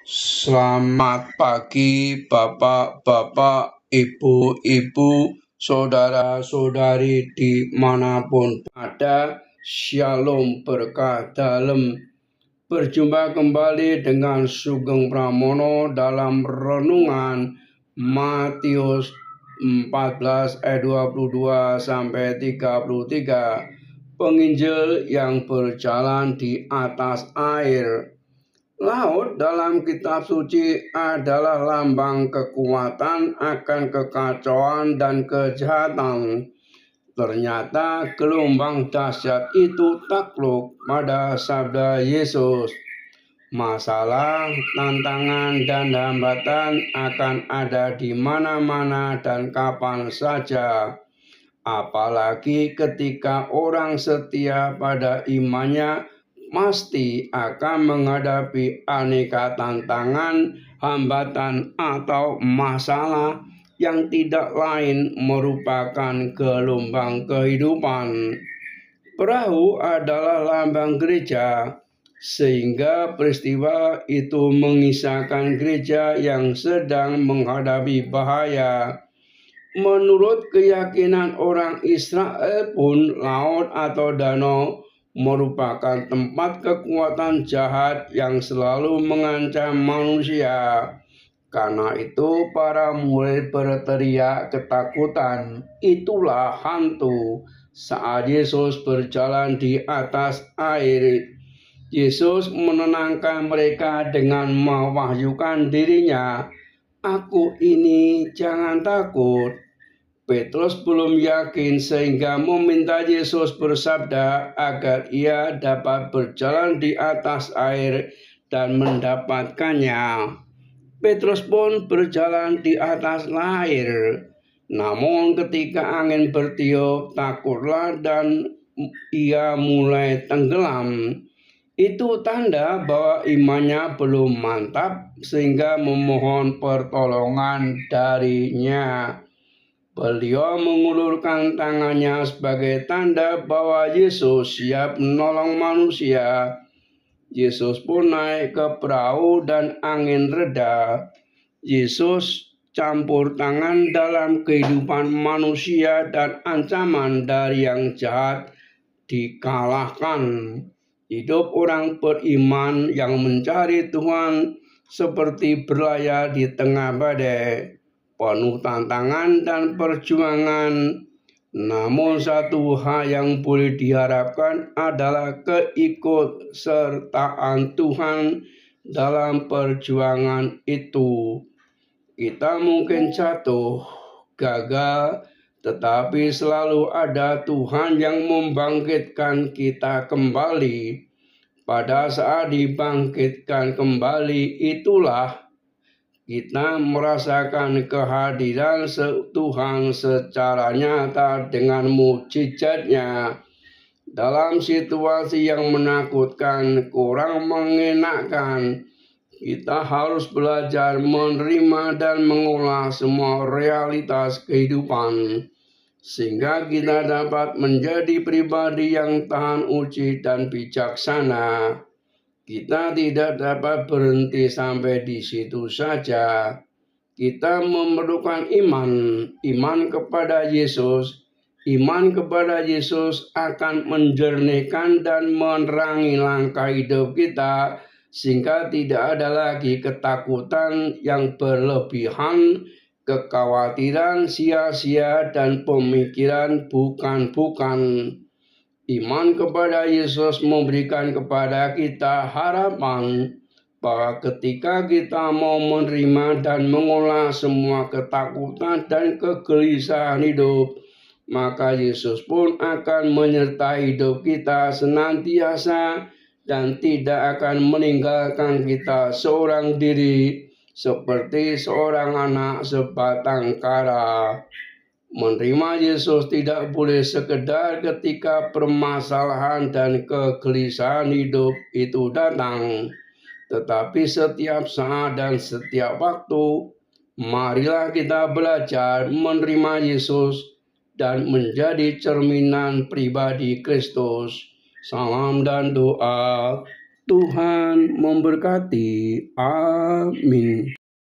Selamat pagi, Bapak-bapak, Ibu-ibu, saudara-saudari dimanapun ada. Shalom berkah dalam. Berjumpa kembali dengan Sugeng Pramono dalam renungan Matius 14 ayat 22 sampai 33. Penginjil yang berjalan di atas air. Laut dalam kitab suci adalah lambang kekuatan akan kekacauan dan kejahatan. Ternyata gelombang dahsyat itu takluk pada sabda Yesus. Masalah, tantangan, dan hambatan akan ada di mana-mana dan kapan saja. Apalagi ketika orang setia pada imannya pasti akan menghadapi aneka tantangan, hambatan, atau masalah yang tidak lain merupakan gelombang kehidupan. Perahu adalah lambang gereja, sehingga peristiwa itu mengisahkan gereja yang sedang menghadapi bahaya. Menurut keyakinan orang Israel pun, laut atau danau merupakan tempat kekuatan jahat yang selalu mengancam manusia. Karena itu para murid berteriak ketakutan, "Itulah hantu!" Saat Yesus berjalan di atas air, Yesus menenangkan mereka dengan mewahyukan dirinya, "Aku ini, jangan takut." Petrus belum yakin sehingga meminta Yesus bersabda agar ia dapat berjalan di atas air dan mendapatkannya. Petrus pun berjalan di atas air. Namun ketika angin bertiup, takutlah dan ia mulai tenggelam. Itu tanda bahwa imannya belum mantap sehingga memohon pertolongan darinya. Beliau mengulurkan tangannya sebagai tanda bahwa Yesus siap menolong manusia. Yesus pun naik ke perahu dan angin reda. Yesus campur tangan dalam kehidupan manusia dan ancaman dari yang jahat dikalahkan. Hidup orang beriman yang mencari Tuhan seperti berlayar di tengah badai, penuh tantangan dan perjuangan. Namun satu hal yang boleh diharapkan adalah keikutsertaan Tuhan dalam perjuangan itu. Kita mungkin jatuh, gagal, tetapi selalu ada Tuhan yang membangkitkan kita kembali. Pada saat dibangkitkan kembali itulah kita merasakan kehadiran Tuhan secara nyata dengan mukjizatnya. Dalam situasi yang menakutkan, kurang mengenakan, kita harus belajar menerima dan mengolah semua realitas kehidupan, sehingga kita dapat menjadi pribadi yang tahan uji dan bijaksana. Kita tidak dapat berhenti sampai di situ saja. Kita memerlukan iman kepada Yesus. Iman kepada Yesus akan menjernihkan dan menerangi langkah hidup kita, sehingga tidak ada lagi ketakutan yang berlebihan, kekhawatiran sia-sia, dan pemikiran bukan-bukan. Iman kepada Yesus memberikan kepada kita harapan bahwa ketika kita mau menerima dan mengolah semua ketakutan dan kegelisahan hidup, maka Yesus pun akan menyertai hidup kita senantiasa dan tidak akan meninggalkan kita seorang diri seperti seorang anak sebatang kara. Menerima Yesus tidak boleh sekedar ketika permasalahan dan kegelisahan hidup itu datang, tetapi setiap saat dan setiap waktu. Marilah kita belajar menerima Yesus dan menjadi cerminan pribadi Kristus. Salam dan doa. Tuhan memberkati. Amin.